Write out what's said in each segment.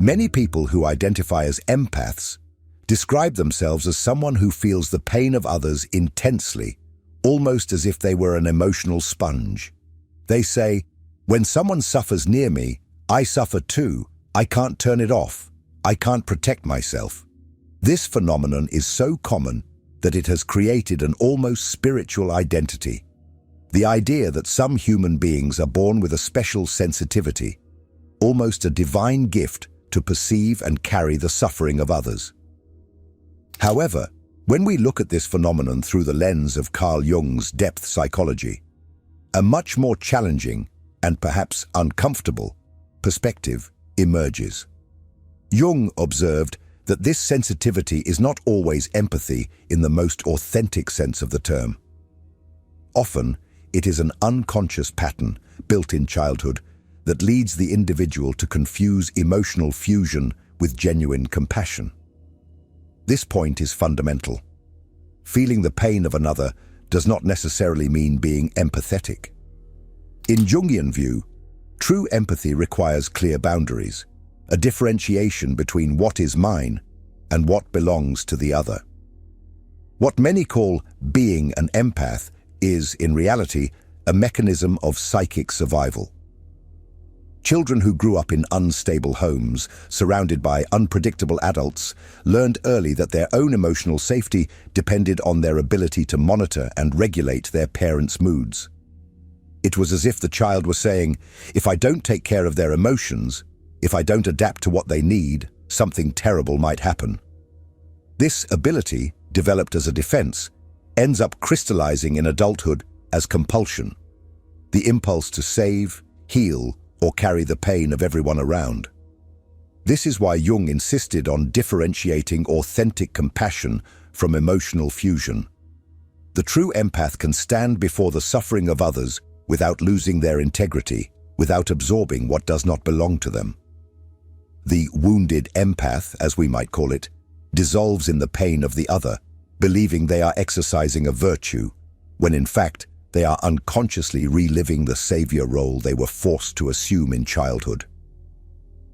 Many people who identify as empaths describe themselves as someone who feels the pain of others intensely, almost as if they were an emotional sponge. They say, "When someone suffers near me, I suffer too. I can't turn it off. I can't protect myself." This phenomenon is so common that it has created an almost spiritual identity. The idea that some human beings are born with a special sensitivity, almost a divine gift to perceive and carry the suffering of others. However, when we look at this phenomenon through the lens of Carl Jung's depth psychology, a much more challenging and perhaps uncomfortable perspective emerges. Jung observed that this sensitivity is not always empathy in the most authentic sense of the term. Often, it is an unconscious pattern built in childhood that leads the individual to confuse emotional fusion with genuine compassion. This point is fundamental. Feeling the pain of another does not necessarily mean being empathetic. In Jungian view, true empathy requires clear boundaries, a differentiation between what is mine and what belongs to the other. What many call being an empath is, in reality, a mechanism of psychic survival. Children who grew up in unstable homes, surrounded by unpredictable adults, learned early that their own emotional safety depended on their ability to monitor and regulate their parents' moods. It was as if the child was saying, "If I don't take care of their emotions, if I don't adapt to what they need, something terrible might happen." This ability, developed as a defense, ends up crystallizing in adulthood as compulsion, the impulse to save, heal, or carry the pain of everyone around. This is why Jung insisted on differentiating authentic compassion from emotional fusion. The true empath can stand before the suffering of others without losing their integrity, without absorbing what does not belong to them. The wounded empath, as we might call it, dissolves in the pain of the other, believing they are exercising a virtue, when in fact they are unconsciously reliving the savior role they were forced to assume in childhood.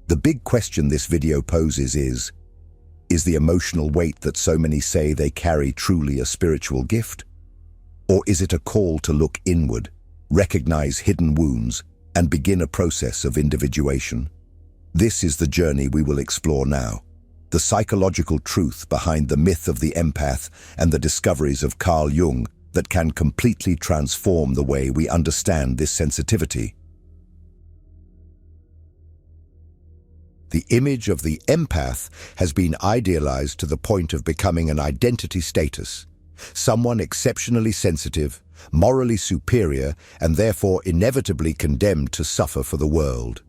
The big question this video poses is the emotional weight that so many say they carry truly a spiritual gift? Or is it a call to look inward, recognize hidden wounds, and begin a process of individuation? This is the journey we will explore now. The psychological truth behind the myth of the empath and the discoveries of Carl Jung that can completely transform the way we understand this sensitivity. The image of the empath has been idealized to the point of becoming an identity status, someone exceptionally sensitive, morally superior, and therefore inevitably condemned to suffer for the world.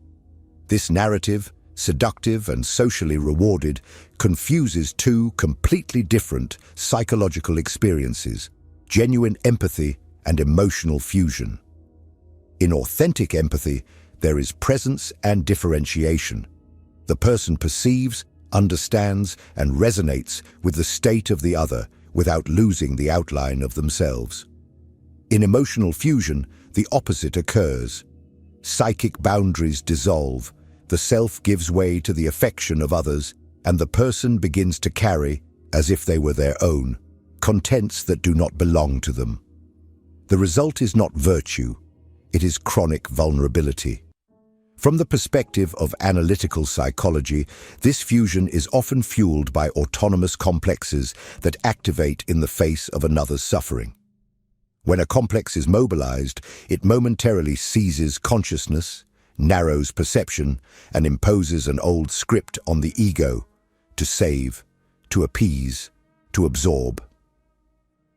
This narrative, seductive and socially rewarded, confuses two completely different psychological experiences: genuine empathy and emotional fusion. In authentic empathy, there is presence and differentiation. The person perceives, understands, and resonates with the state of the other without losing the outline of themselves. In emotional fusion, the opposite occurs. Psychic boundaries dissolve, the self gives way to the affection of others, and the person begins to carry, as if they were their own, contents that do not belong to them. The result is not virtue, it is chronic vulnerability. From the perspective of analytical psychology, this fusion is often fueled by autonomous complexes that activate in the face of another's suffering. When a complex is mobilized, it momentarily seizes consciousness, narrows perception, and imposes an old script on the ego to save, to appease, to absorb.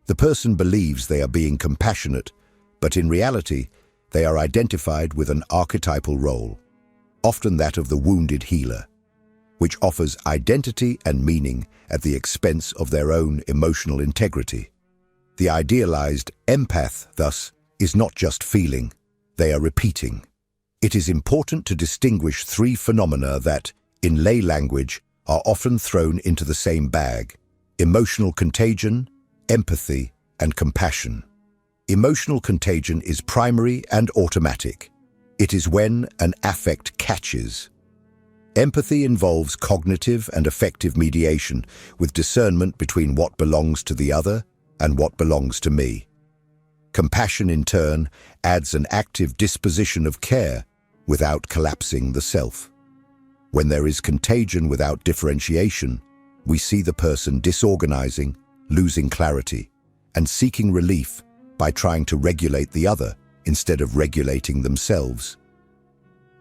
The person believes they are being compassionate, but in reality, they are identified with an archetypal role, often that of the wounded healer, which offers identity and meaning at the expense of their own emotional integrity. The idealized empath, thus, is not just feeling, they are repeating. It is important to distinguish three phenomena that, in lay language, are often thrown into the same bag: emotional contagion, empathy, and compassion. Emotional contagion is primary and automatic. It is when an affect catches. Empathy involves cognitive and affective mediation with discernment between what belongs to the other and what belongs to me. Compassion, in turn, adds an active disposition of care without collapsing the self. When there is contagion without differentiation, we see the person disorganizing, losing clarity, and seeking relief by trying to regulate the other instead of regulating themselves.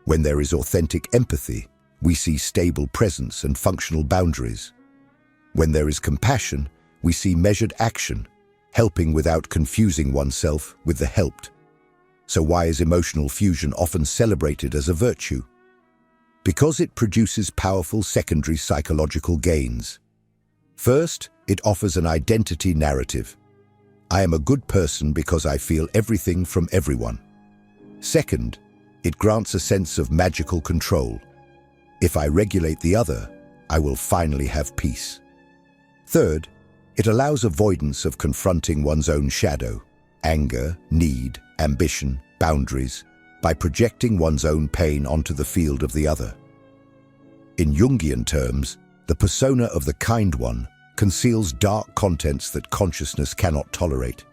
When there is authentic empathy, we see stable presence and functional boundaries. When there is compassion, we see measured action, helping without confusing oneself with the helped. So why is emotional fusion often celebrated as a virtue? Because it produces powerful secondary psychological gains. First, it offers an identity narrative. I am a good person because I feel everything from everyone. Second, it grants a sense of magical control. If I regulate the other, I will finally have peace. Third, it allows avoidance of confronting one's own shadow, anger, need, ambition, boundaries, by projecting one's own pain onto the field of the other. In Jungian terms, the persona of the kind one conceals dark contents that consciousness cannot tolerate.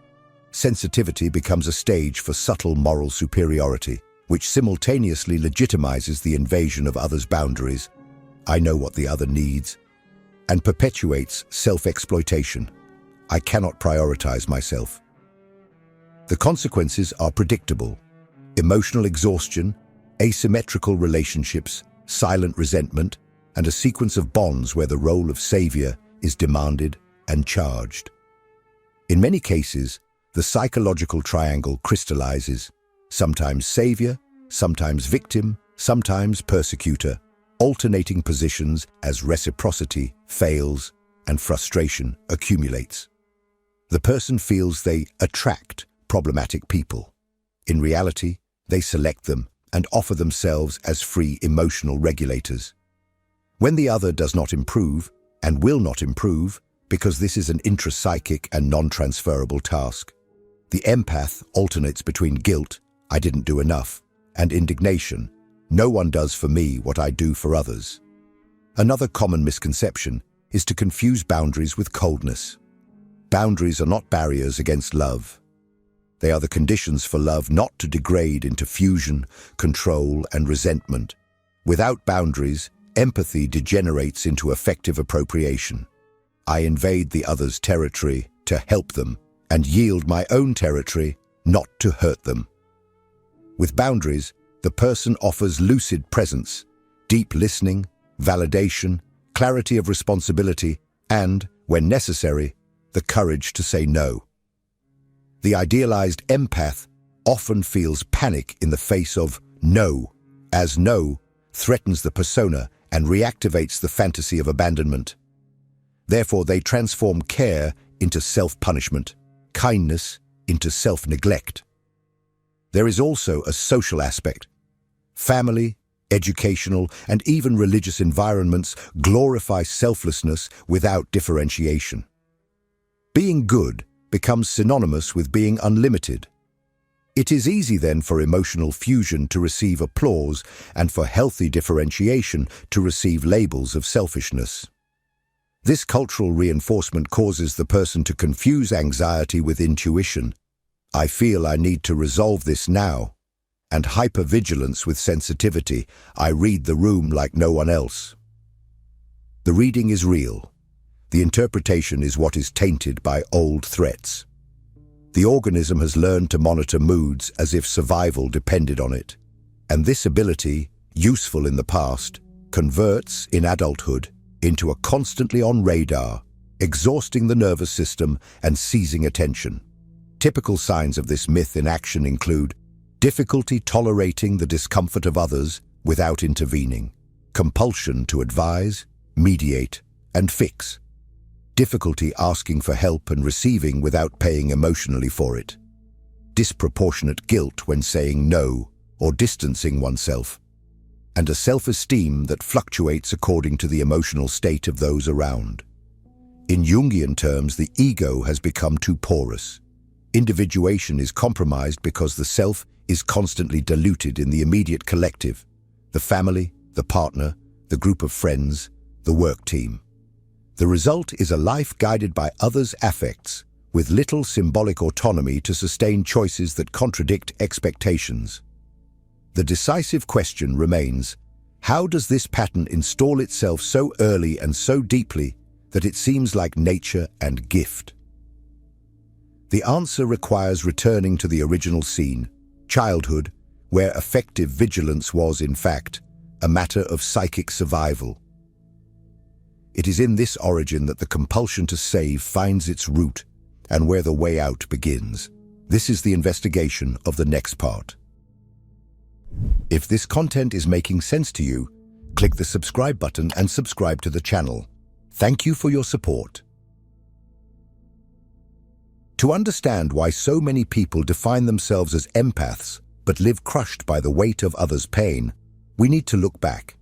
Sensitivity becomes a stage for subtle moral superiority, which simultaneously legitimizes the invasion of others' boundaries, I know what the other needs, and perpetuates self-exploitation. I cannot prioritize myself. The consequences are predictable: emotional exhaustion, asymmetrical relationships, silent resentment, and a sequence of bonds where the role of savior is demanded and charged. In many cases, the psychological triangle crystallizes, sometimes savior, sometimes victim, sometimes persecutor, alternating positions as reciprocity fails and frustration accumulates. The person feels they attract problematic people. In reality, they select them and offer themselves as free emotional regulators. When the other does not improve, and will not improve, because this is an intrapsychic and non-transferable task, the empath alternates between guilt, I didn't do enough, and indignation, no one does for me what I do for others. Another common misconception is to confuse boundaries with coldness. Boundaries are not barriers against love. They are the conditions for love not to degrade into fusion, control, and resentment. Without boundaries, empathy degenerates into effective appropriation. I invade the other's territory to help them and yield my own territory not to hurt them. With boundaries, the person offers lucid presence, deep listening, validation, clarity of responsibility, and, when necessary, the courage to say no. The idealized empath often feels panic in the face of no, as no threatens the persona and reactivates the fantasy of abandonment. Therefore, they transform care into self-punishment, kindness into self-neglect. There is also a social aspect. Family, educational, and even religious environments glorify selflessness without differentiation. Being good becomes synonymous with being unlimited. It is easy then for emotional fusion to receive applause and for healthy differentiation to receive labels of selfishness. This cultural reinforcement causes the person to confuse anxiety with intuition. I feel I need to resolve this now. And hypervigilance with sensitivity. I read the room like no one else. The reading is real. The interpretation is what is tainted by old threats. The organism has learned to monitor moods as if survival depended on it. And this ability, useful in the past, converts, in adulthood, into a constantly on radar, exhausting the nervous system and seizing attention. Typical signs of this myth in action include difficulty tolerating the discomfort of others without intervening, compulsion to advise, mediate, and fix, difficulty asking for help and receiving without paying emotionally for it, disproportionate guilt when saying no or distancing oneself, and a self-esteem that fluctuates according to the emotional state of those around. In Jungian terms, the ego has become too porous. Individuation is compromised because the self is constantly diluted in the immediate collective, the family, the partner, the group of friends, the work team. The result is a life guided by others' affects, with little symbolic autonomy to sustain choices that contradict expectations. The decisive question remains, how does this pattern install itself so early and so deeply that it seems like nature and gift? The answer requires returning to the original scene, childhood, where affective vigilance was, in fact, a matter of psychic survival. It is in this origin that the compulsion to save finds its root and where the way out begins. This is the investigation of the next part. If this content is making sense to you, click the subscribe button and subscribe to the channel. Thank you for your support. To understand why so many people define themselves as empaths but live crushed by the weight of others' pain, we need to look back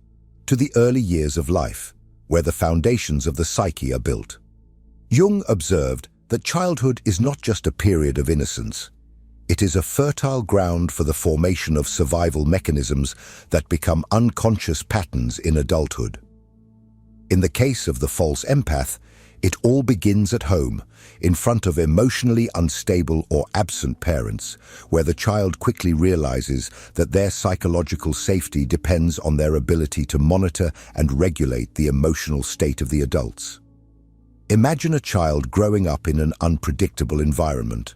to the early years of life, where the foundations of the psyche are built. Jung observed that childhood is not just a period of innocence. It is a fertile ground for the formation of survival mechanisms that become unconscious patterns in adulthood. In the case of the false empath, it all begins at home, in front of emotionally unstable or absent parents, where the child quickly realizes that their psychological safety depends on their ability to monitor and regulate the emotional state of the adults. Imagine a child growing up in an unpredictable environment.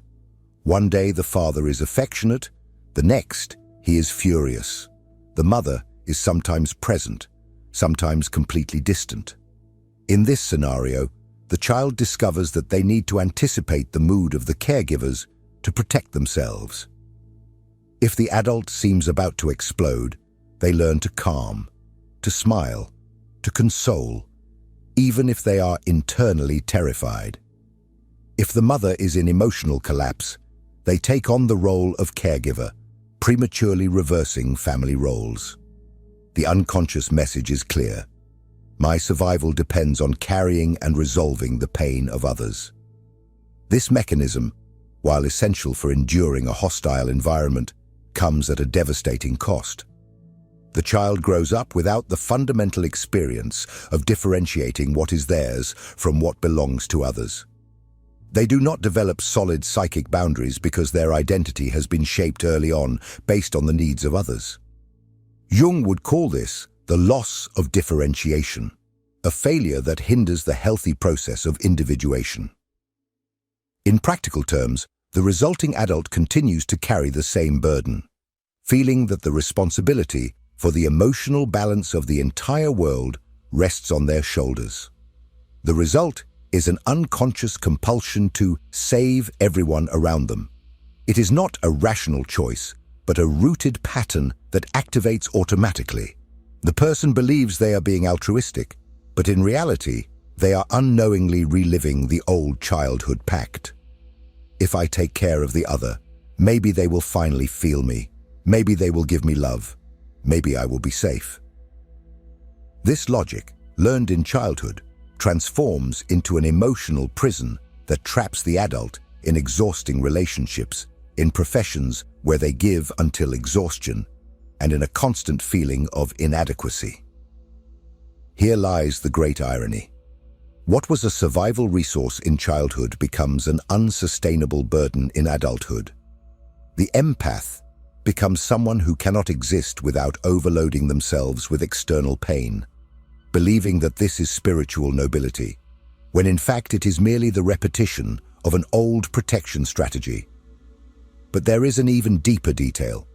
One day the father is affectionate, the next he is furious. The mother is sometimes present, sometimes completely distant. In this scenario, the child discovers that they need to anticipate the mood of the caregivers to protect themselves. If the adult seems about to explode, they learn to calm, to smile, to console, even if they are internally terrified. If the mother is in emotional collapse, they take on the role of caregiver, prematurely reversing family roles. The unconscious message is clear. My survival depends on carrying and resolving the pain of others. This mechanism, while essential for enduring a hostile environment, comes at a devastating cost. The child grows up without the fundamental experience of differentiating what is theirs from what belongs to others. They do not develop solid psychic boundaries because their identity has been shaped early on based on the needs of others. Jung would call this the loss of differentiation, a failure that hinders the healthy process of individuation. In practical terms, the resulting adult continues to carry the same burden, feeling that the responsibility for the emotional balance of the entire world rests on their shoulders. The result is an unconscious compulsion to save everyone around them. It is not a rational choice, but a rooted pattern that activates automatically. The person believes they are being altruistic, but in reality, they are unknowingly reliving the old childhood pact. If I take care of the other, maybe they will finally feel me. Maybe they will give me love. Maybe I will be safe. This logic, learned in childhood, transforms into an emotional prison that traps the adult in exhausting relationships, in professions where they give until exhaustion, and in a constant feeling of inadequacy. Here lies the great irony. What was a survival resource in childhood becomes an unsustainable burden in adulthood. The empath becomes someone who cannot exist without overloading themselves with external pain, believing that this is spiritual nobility, when in fact it is merely the repetition of an old protection strategy. But there is an even deeper detail.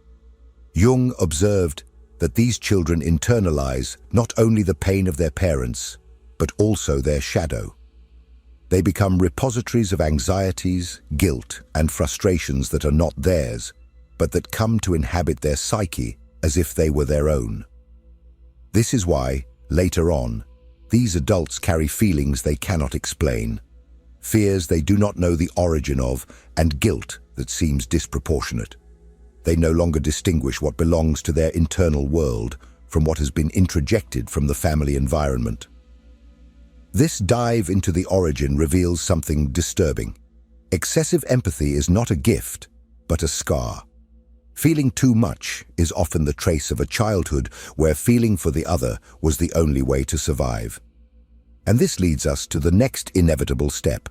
Jung observed that these children internalize not only the pain of their parents, but also their shadow. They become repositories of anxieties, guilt, and frustrations that are not theirs, but that come to inhabit their psyche as if they were their own. This is why, later on, these adults carry feelings they cannot explain, fears they do not know the origin of, and guilt that seems disproportionate. They no longer distinguish what belongs to their internal world from what has been introjected from the family environment. This dive into the origin reveals something disturbing. Excessive empathy is not a gift, but a scar. Feeling too much is often the trace of a childhood where feeling for the other was the only way to survive. And this leads us to the next inevitable step: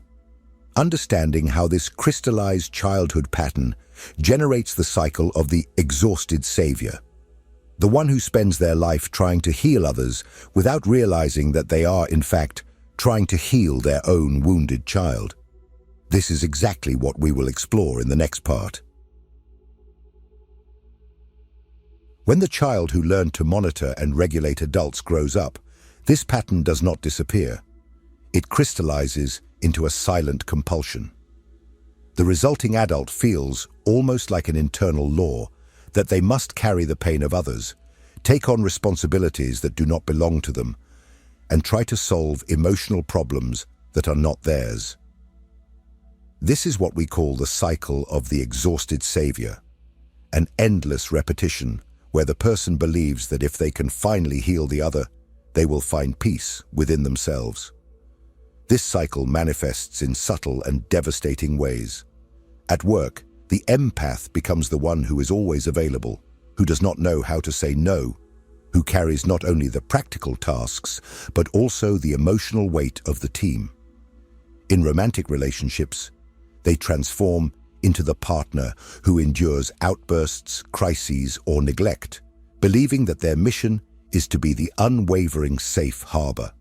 understanding how this crystallized childhood pattern generates the cycle of the exhausted savior, the one who spends their life trying to heal others without realizing that they are, in fact, trying to heal their own wounded child. This is exactly what we will explore in the next part. When the child who learned to monitor and regulate adults grows up, this pattern does not disappear. It crystallizes into a silent compulsion. The resulting adult feels, almost like an internal law, that they must carry the pain of others, take on responsibilities that do not belong to them, and try to solve emotional problems that are not theirs. This is what we call the cycle of the exhausted savior, an endless repetition where the person believes that if they can finally heal the other, they will find peace within themselves. This cycle manifests in subtle and devastating ways. At work, the empath becomes the one who is always available, who does not know how to say no, who carries not only the practical tasks, but also the emotional weight of the team. In romantic relationships, they transform into the partner who endures outbursts, crises, or neglect, believing that their mission is to be the unwavering safe harbor.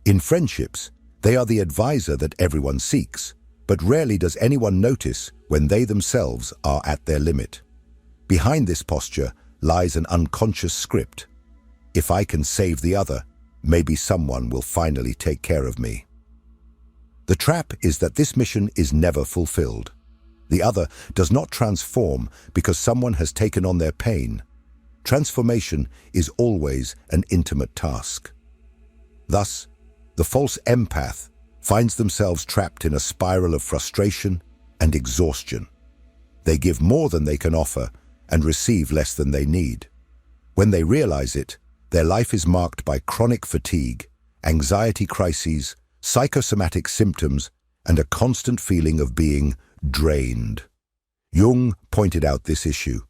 In friendships, they are the advisor that everyone seeks, but rarely does anyone notice when they themselves are at their limit. Behind this posture lies an unconscious script. If I can save the other, maybe someone will finally take care of me. The trap is that this mission is never fulfilled. The other does not transform because someone has taken on their pain. Transformation is always an intimate task. Thus, the false empath finds themselves trapped in a spiral of frustration and exhaustion. They give more than they can offer and receive less than they need. When they realize it, their life is marked by chronic fatigue, anxiety crises, psychosomatic symptoms, and a constant feeling of being drained. Jung pointed out this issue.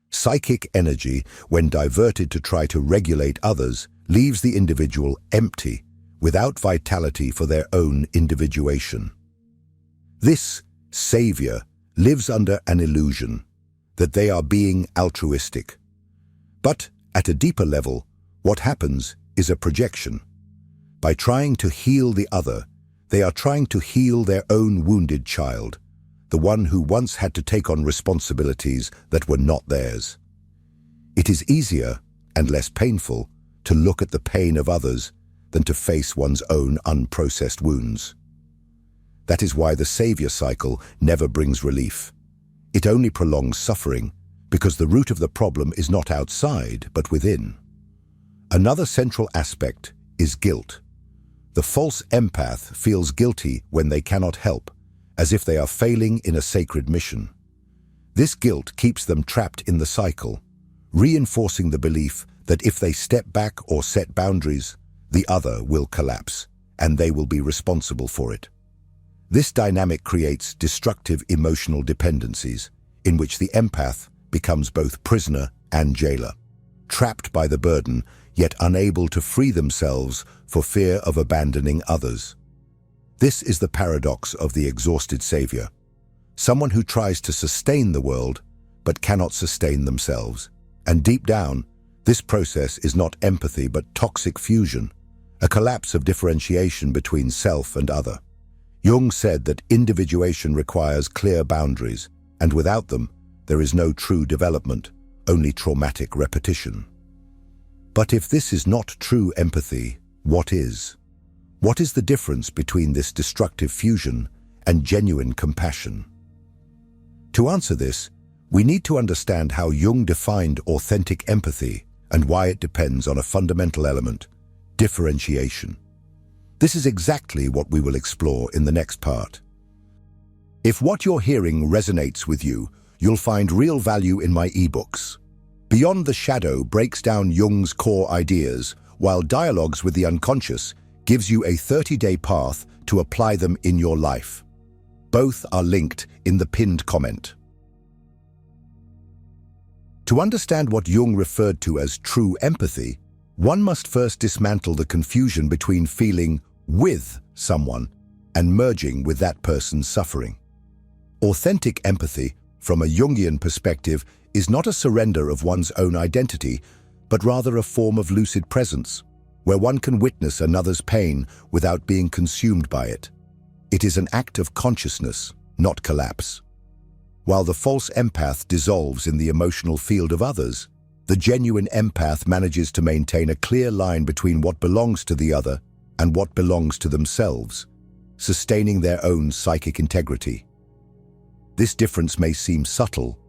Psychic energy, when diverted to try to regulate others, leaves the individual empty, without vitality for their own individuation. This savior lives under an illusion that they are being altruistic. But at a deeper level, what happens is a projection. By trying to heal the other, they are trying to heal their own wounded child, the one who once had to take on responsibilities that were not theirs. It is easier and less painful to look at the pain of others than to face one's own unprocessed wounds. That is why the savior cycle never brings relief. It only prolongs suffering because the root of the problem is not outside, but within. Another central aspect is guilt. The false empath feels guilty when they cannot help, as if they are failing in a sacred mission. This guilt keeps them trapped in the cycle, reinforcing the belief that if they step back or set boundaries, the other will collapse, and they will be responsible for it. This dynamic creates destructive emotional dependencies, in which the empath becomes both prisoner and jailer, trapped by the burden, yet unable to free themselves for fear of abandoning others. This is the paradox of the exhausted savior, someone who tries to sustain the world, but cannot sustain themselves. And deep down, this process is not empathy but toxic fusion, a collapse of differentiation between self and other. Jung said that individuation requires clear boundaries, and without them, there is no true development, only traumatic repetition. But if this is not true empathy, what is? What is the difference between this destructive fusion and genuine compassion? To answer this, we need to understand how Jung defined authentic empathy and why it depends on a fundamental element: differentiation. This is exactly what we will explore in the next part. If what you're hearing resonates with you, you'll find real value in my ebooks. Beyond the Shadow breaks down Jung's core ideas, while Dialogues with the Unconscious gives you a 30-day path to apply them in your life. Both are linked in the pinned comment. To understand what Jung referred to as true empathy, one must first dismantle the confusion between feeling with someone and merging with that person's suffering. Authentic empathy, from a Jungian perspective, is not a surrender of one's own identity, but rather a form of lucid presence, where one can witness another's pain without being consumed by it. It is an act of consciousness, not collapse. While the false empath dissolves in the emotional field of others, the genuine empath manages to maintain a clear line between what belongs to the other and what belongs to themselves, sustaining their own psychic integrity. This difference may seem subtle,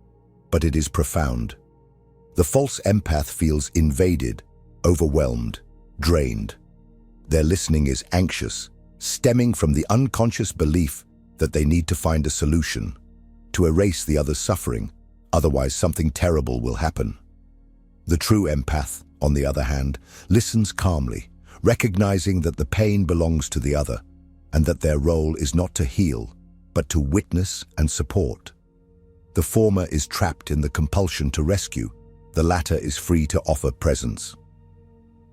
but it is profound. The false empath feels invaded, overwhelmed, drained. Their listening is anxious, stemming from the unconscious belief that they need to find a solution, to erase the other's suffering, otherwise something terrible will happen. The true empath, on the other hand, listens calmly, recognizing that the pain belongs to the other, and that their role is not to heal, but to witness and support. The former is trapped in the compulsion to rescue, the latter is free to offer presence.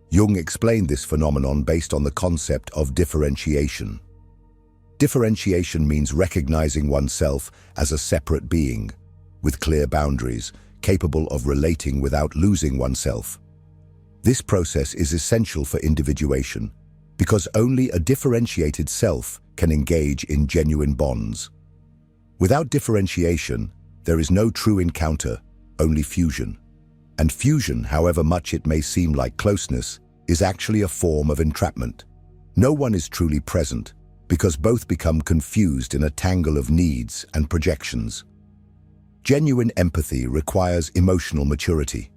Jung explained this phenomenon based on the concept of differentiation. Differentiation means recognizing oneself as a separate being, with clear boundaries, capable of relating without losing oneself. This process is essential for individuation, because only a differentiated self can engage in genuine bonds. Without differentiation, there is no true encounter, only fusion. And fusion, however much it may seem like closeness, is actually a form of entrapment. No one is truly present, because both become confused in a tangle of needs and projections. Genuine empathy requires emotional maturity.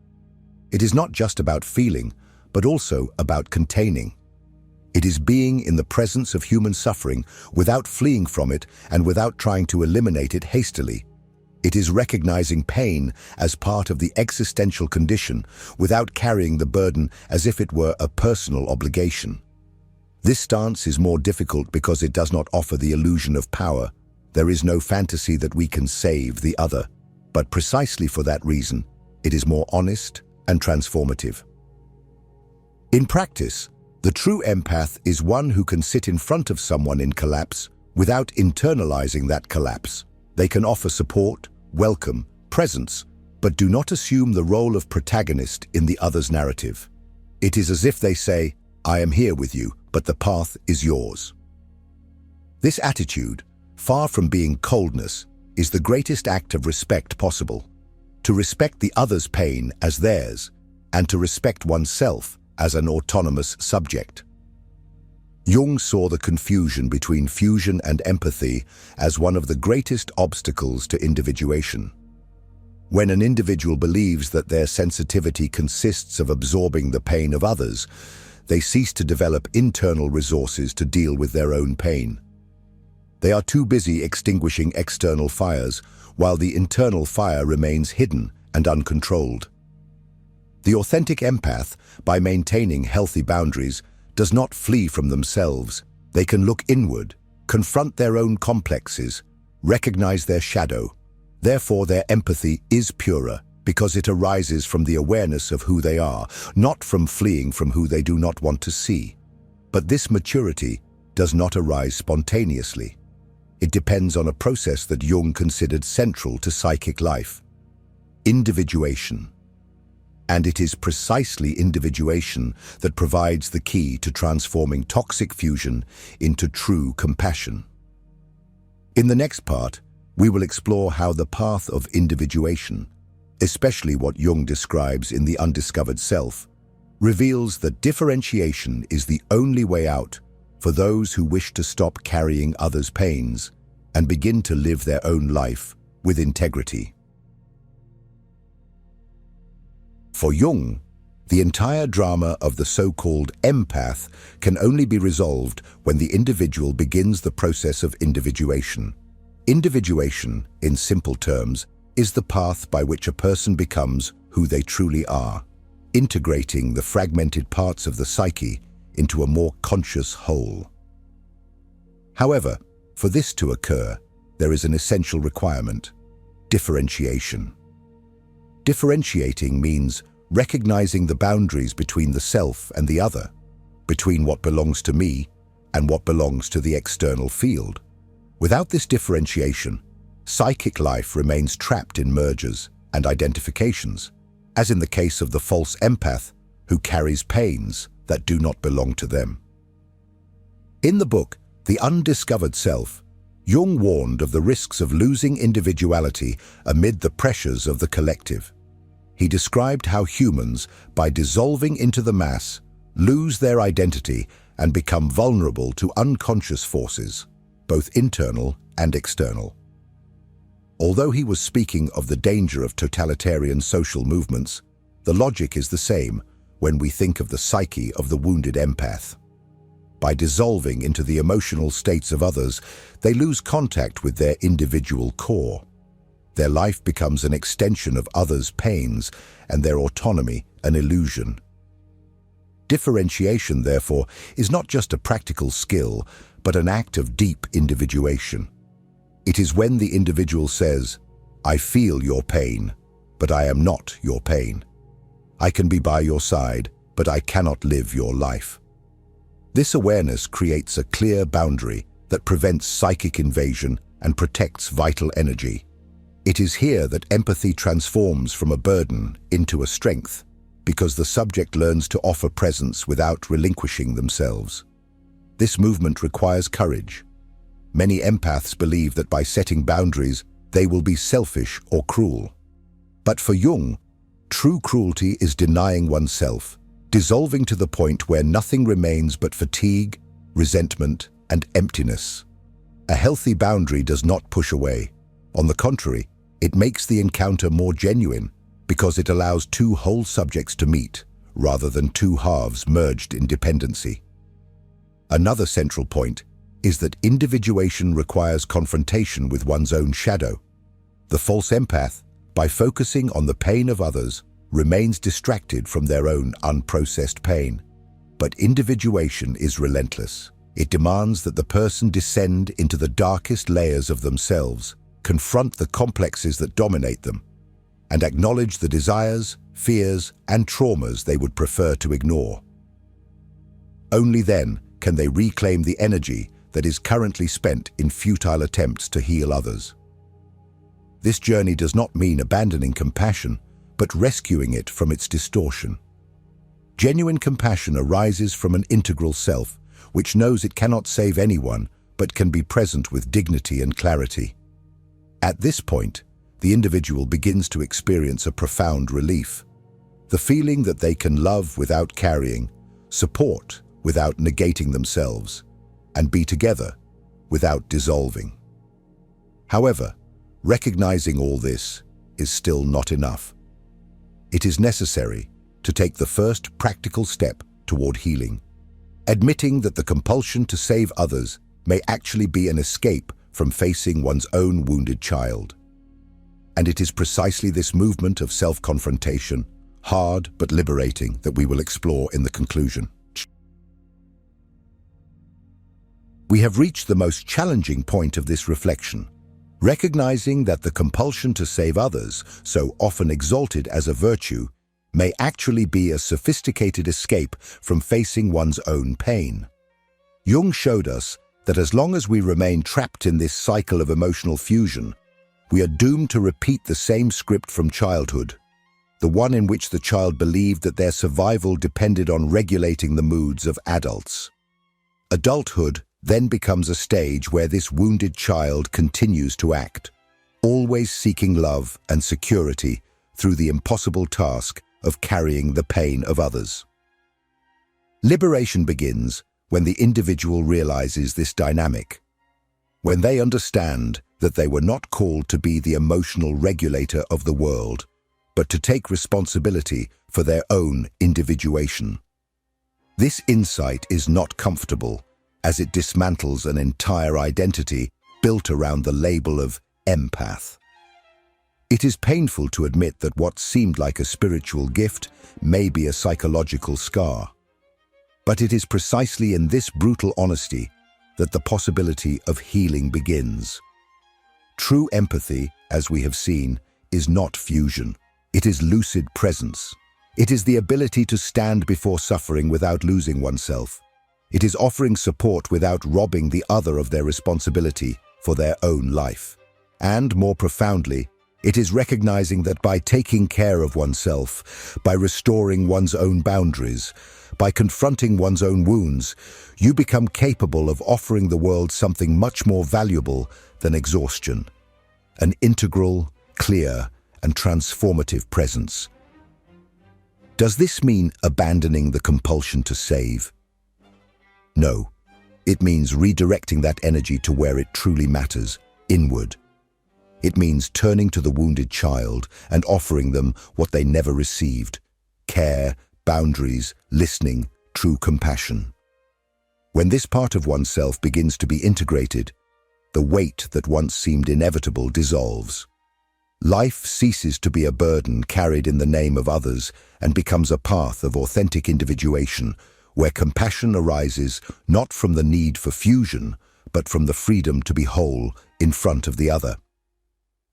It is not just about feeling, but also about containing. It is being in the presence of human suffering without fleeing from it and without trying to eliminate it hastily. It is recognizing pain as part of the existential condition without carrying the burden as if it were a personal obligation. This stance is more difficult because it does not offer the illusion of power. There is no fantasy that we can save the other, but precisely for that reason, it is more honest and transformative. In practice, the true empath is one who can sit in front of someone in collapse without internalizing that collapse. They can offer support, welcome, presence, but do not assume the role of protagonist in the other's narrative. It is as if they say, "I am here with you, but the path is yours." This attitude, far from being coldness, is the greatest act of respect possible. To respect the other's pain as theirs, and to respect oneself as an autonomous subject. Jung saw the confusion between fusion and empathy as one of the greatest obstacles to individuation. When an individual believes that their sensitivity consists of absorbing the pain of others, they cease to develop internal resources to deal with their own pain. They are too busy extinguishing external fires, while the internal fire remains hidden and uncontrolled. The authentic empath, by maintaining healthy boundaries, does not flee from themselves. They can look inward, confront their own complexes, recognize their shadow. Therefore, their empathy is purer, because it arises from the awareness of who they are, not from fleeing from who they do not want to see. But this maturity does not arise spontaneously. It depends on a process that Jung considered central to psychic life: individuation. And it is precisely individuation that provides the key to transforming toxic fusion into true compassion. In the next part, we will explore how the path of individuation, especially what Jung describes in the Undiscovered Self, reveals that differentiation is the only way out for those who wish to stop carrying others' pains and begin to live their own life with integrity. For Jung, the entire drama of the so-called empath can only be resolved when the individual begins the process of individuation. Individuation, in simple terms, is the path by which a person becomes who they truly are, integrating the fragmented parts of the psyche into a more conscious whole. However, for this to occur, there is an essential requirement: differentiation. Differentiating means recognizing the boundaries between the self and the other, between what belongs to me and what belongs to the external field. Without this differentiation, psychic life remains trapped in mergers and identifications, as in the case of the false empath who carries pains that do not belong to them. In the book, The Undiscovered Self, Jung warned of the risks of losing individuality amid the pressures of the collective. He described how humans, by dissolving into the mass, lose their identity and become vulnerable to unconscious forces, both internal and external. Although he was speaking of the danger of totalitarian social movements, the logic is the same when we think of the psyche of the wounded empath. By dissolving into the emotional states of others, they lose contact with their individual core. Their life becomes an extension of others' pains and their autonomy an illusion. Differentiation, therefore, is not just a practical skill, but an act of deep individuation. It is when the individual says, "I feel your pain, but I am not your pain. I can be by your side, but I cannot live your life." This awareness creates a clear boundary that prevents psychic invasion and protects vital energy. It is here that empathy transforms from a burden into a strength, because the subject learns to offer presence without relinquishing themselves. This movement requires courage. Many empaths believe that by setting boundaries, they will be selfish or cruel. But for Jung, true cruelty is denying oneself, dissolving to the point where nothing remains but fatigue, resentment, and emptiness. A healthy boundary does not push away. On the contrary, it makes the encounter more genuine because it allows two whole subjects to meet, rather than two halves merged in dependency. Another central point is that individuation requires confrontation with one's own shadow. The false empath, by focusing on the pain of others, remains distracted from their own unprocessed pain. But individuation is relentless. It demands that the person descend into the darkest layers of themselves, confront the complexes that dominate them, and acknowledge the desires, fears, and traumas they would prefer to ignore. Only then can they reclaim the energy that is currently spent in futile attempts to heal others. This journey does not mean abandoning compassion, but rescuing it from its distortion. Genuine compassion arises from an integral self, which knows it cannot save anyone, but can be present with dignity and clarity. At this point, the individual begins to experience a profound relief. The feeling that they can love without carrying, support without negating themselves, and be together without dissolving. However, recognizing all this is still not enough. It is necessary to take the first practical step toward healing, admitting that the compulsion to save others may actually be an escape from facing one's own wounded child. And it is precisely this movement of self-confrontation, hard but liberating, that we will explore in the conclusion. We have reached the most challenging point of this reflection, recognizing that the compulsion to save others, so often exalted as a virtue, may actually be a sophisticated escape from facing one's own pain. Jung showed us that as long as we remain trapped in this cycle of emotional fusion, we are doomed to repeat the same script from childhood, the one in which the child believed that their survival depended on regulating the moods of adults. Adulthood then becomes a stage where this wounded child continues to act, always seeking love and security through the impossible task of carrying the pain of others. Liberation begins when the individual realizes this dynamic, when they understand that they were not called to be the emotional regulator of the world, but to take responsibility for their own individuation. This insight is not comfortable, as it dismantles an entire identity built around the label of empath. It is painful to admit that what seemed like a spiritual gift may be a psychological scar. But it is precisely in this brutal honesty that the possibility of healing begins. True empathy, as we have seen, is not fusion. It is lucid presence. It is the ability to stand before suffering without losing oneself. It is offering support without robbing the other of their responsibility for their own life. And, more profoundly, it is recognizing that by taking care of oneself, by restoring one's own boundaries, by confronting one's own wounds, you become capable of offering the world something much more valuable than exhaustion. An integral, clear, and transformative presence. Does this mean abandoning the compulsion to save? No. It means redirecting that energy to where it truly matters, inward. It means turning to the wounded child and offering them what they never received: care, boundaries, listening, true compassion. When this part of oneself begins to be integrated, the weight that once seemed inevitable dissolves. Life ceases to be a burden carried in the name of others and becomes a path of authentic individuation, where compassion arises not from the need for fusion, but from the freedom to be whole in front of the other.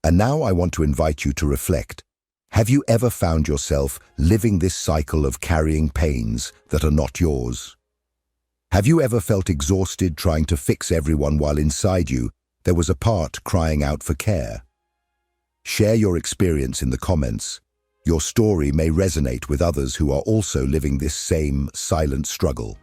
And now I want to invite you to reflect. Have you ever found yourself living this cycle of carrying pains that are not yours? Have you ever felt exhausted trying to fix everyone while inside you there was a part crying out for care? Share your experience in the comments. Your story may resonate with others who are also living this same silent struggle.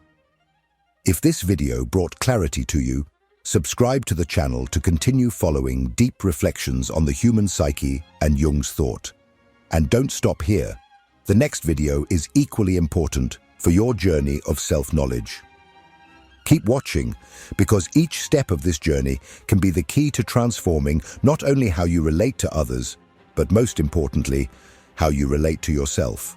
If this video brought clarity to you, subscribe to the channel to continue following deep reflections on the human psyche and Jung's thought. And don't stop here. The next video is equally important for your journey of self-knowledge. Keep watching, because each step of this journey can be the key to transforming not only how you relate to others, but most importantly, how you relate to yourself.